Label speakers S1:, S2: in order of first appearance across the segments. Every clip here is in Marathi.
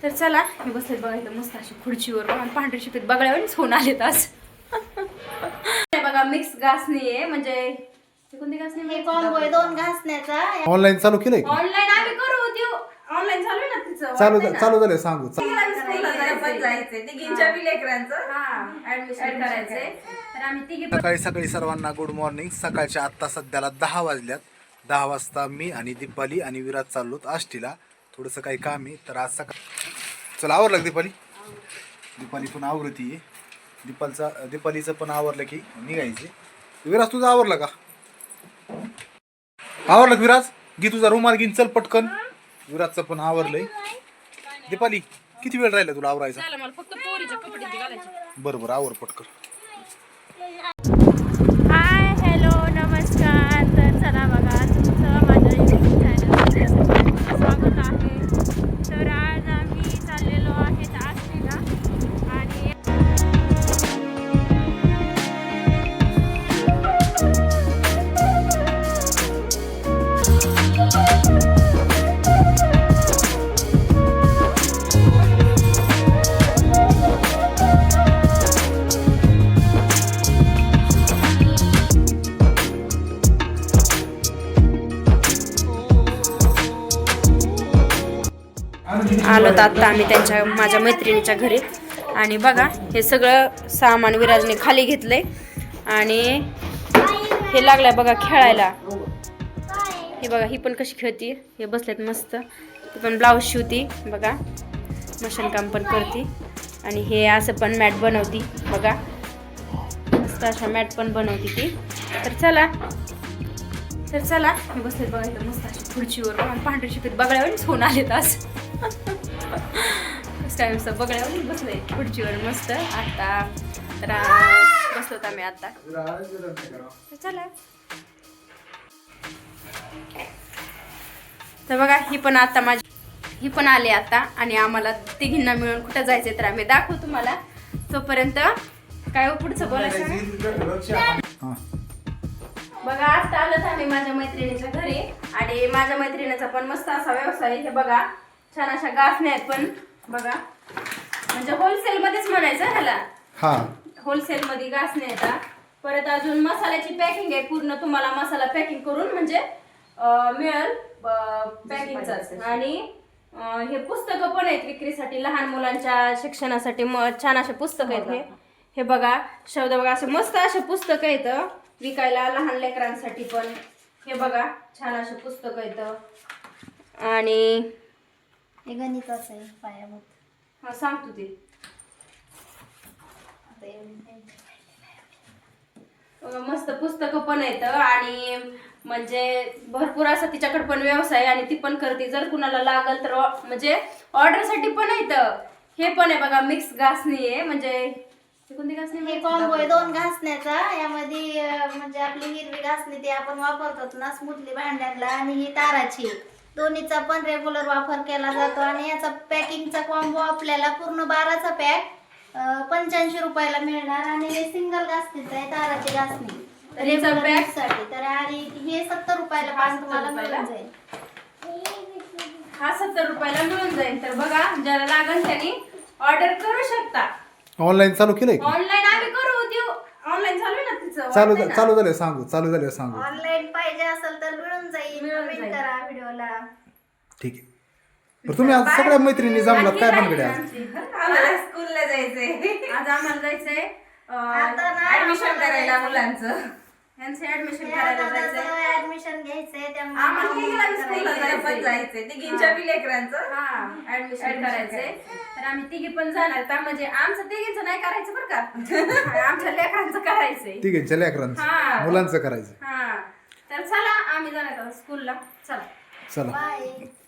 S1: तर चला मी बसले बघायला मस्त अशी खुर्चीवर आणि पांढरी शिपीत बघल्यावरच होऊन आलेत आज. बघा मिक्स घासणी आहे म्हणजे कोणती घासणी
S2: हे कॉम्बो आहे 2 घासण्याचा.
S3: ऑनलाईन चालू केलंय का?
S1: ऑनलाईन आम्ही करू देऊ ऑनलाईन चालू आहे ना तिचं
S3: चालू झालंय सांगू. सकाळी सर्वांना गुड मॉर्निंग. सकाळच्या आत्ता सध्याला 10 वाजल्यात. 10 वाजता मी आणि दीपाली आणि विराज चाललोत आष्टीला. थोडंसं काही काम आहे तर आज सकाळ. चला आवरलं दीपाली. दीपाली पण आवरती आहे. दीपालीचं पण आवरलं की निघायचे. विराज तुझं आवरलं का? आवरलं विराज? घे तुझा रुमाल घेऊन चल पटकन. विराजचं पण आवरलंय. दीपाली किती वेळ राहिला तुला आवरायचा?
S1: मला फक्त पोरीचे कपडे घालायचे.
S3: बरोबर आवर पटकन.
S1: हाय हॅलो नमस्कार. तर चला बघा तुमचं माझ्या यूट्यूब चॅनलमध्ये स्वागत आहे. तर आज आम्ही चाललेलो आहेत आष्टीला आणि आलो तर आता आम्ही माझ्या मैत्रिणीच्या घरी. आणि बघा हे सगळं सामान विराजने खाली घेतलंय आणि हे लागलंय बघा खेळायला. हे बघा ही पण कशी खेळती. हे बसल्यात मस्त. ती पण ब्लाऊज शिवती बघा. मशीन काम पण करते. आणि हे असं पण मॅट बनवती बघा. मस्त अशा मॅट पण बनवती ती. तर चला मी बसले बघायला मस्त अशी खुर्चीवर आणि पांढरी शिपीत बघल्यावरच होऊन आलेत आज. काय मस्त बघल्यावर बसले खुर्चीवर मस्त. आता तर बसलो आम्ही आता. चला तर बघा ही पण आली आता. आणि आम्हाला तिघींना मिळून कुठं जायचंय तर आम्ही दाखवू तुम्हाला. तोपर्यंत काय पुढचं बोलायचं बघा. आता आलोच आम्ही माझ्या मैत्रिणीच्या घरी. आणि माझ्या मैत्रिणीचा पण मस्त असा व्यवसाय. हे बघा छान अशा गासण्या आहेत पण बघा. म्हणजे होलसेल मध्येच म्हणायचं ह्याला. होलसेल मध्ये गासण्या येतात. परत अजून मसाल्याची पॅकिंग आहे पूर्ण. तुम्हाला मसाला पॅकिंग करून म्हणजे मिळेल पॅकिंगच. आणि हे पुस्तकं पण आहेत विक्रीसाठी. लहान मुलांच्या शिक्षणासाठी छान असे पुस्तकं आहेत. हे बघा शब्द बघा असे मस्त असे पुस्तकं आहेत विकायला लहान लेकरांसाठी पण. हे बघा छान असे पुस्तकं आहेत. आणि
S2: हे गणिताचं आहे पायाभूत.
S1: हा सांगतो ते. मस्त पुस्तकं पण आहेत. आणि म्हणजे भरपूर असं तिच्याकडे पण व्यवसाय आणि ती पण करते. जर कुणाला लागल तर म्हणजे ऑर्डरसाठी पण आहेत. हे पण आहे बघा मिक्स घासणी आहे. म्हणजे कोणती घासणी?
S2: हे कॉम्बो आहे 2 घासण्याचा. यामध्ये म्हणजे आपली हिरवी घासणी ती आपण वापरतो ना स्मूथली भांड्यांना. आणि ही ताराची. दोन्हीचा पण रेग्युलर वापर केला जातो. आणि याचा पॅकिंगचा कॉम्बो आपल्याला पूर्ण 12चा पॅक 85 रुपयाला मिळणार. आणि हे सिंगल घासणीचं आहे ताराची घासणी साठी. तर आणि हे 70 रुपयाला पाच तुम्हाला मिळून जाईल.
S1: हा 70 रुपयाला मिळून जाईल. तर बघा ज्याला लागेल त्यांनी ऑर्डर करू शकता.
S3: ऑनलाईन चालू केलंय का?
S1: ऑनलाईन आम्ही करू देऊ ऑनलाईन चालू आहे ना तिचं
S3: चालू झालंय सांगू.
S2: ऑनलाईन पाहिजे असेल तर मिळून जाईल. कमेंट करा व्हिडिओला.
S3: ठीक आहे. तर तुम्ही आज सगळ्या मैत्रिणी जमलात काय बनकडे आज?
S1: आम्हाला स्कूलला जायचंय. आज आम्हाला जायचंय
S2: आता ना
S1: ऍडमिशन करायला मुलांचं. यांचं ऍडमिशन करायला जायचंय.
S2: ऍडमिशन घ्यायचंय त्यामुळे
S1: आम्हाला तिघीला स्कूलला पण जायचंय. तिघींच्या बी लेकरांचं ऍडमिशन करायचंय. तर आम्ही तिघी पण जाणार. तर म्हणजे आमचं तिघींचं नाही करायचं बरं का. आमच्या लेकरांचं करायचंय.
S3: तिघींच्या लेकरांचं मुलांचं करायचं.
S1: तर चला आम्ही जाणार स्कूलला. चला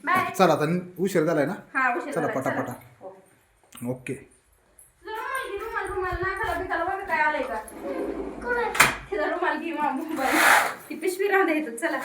S2: बाय.
S3: चला आता उशीर झालाय ना.
S1: उशीर
S3: चला
S1: झालाय,
S3: पटापटा.
S1: चला.
S3: ओके.
S1: रुमाल नाकाला बिकाला बघा काय आलंय का. रुमाल घे मोबाईल ती पिशवी राहू द्यायचं. चला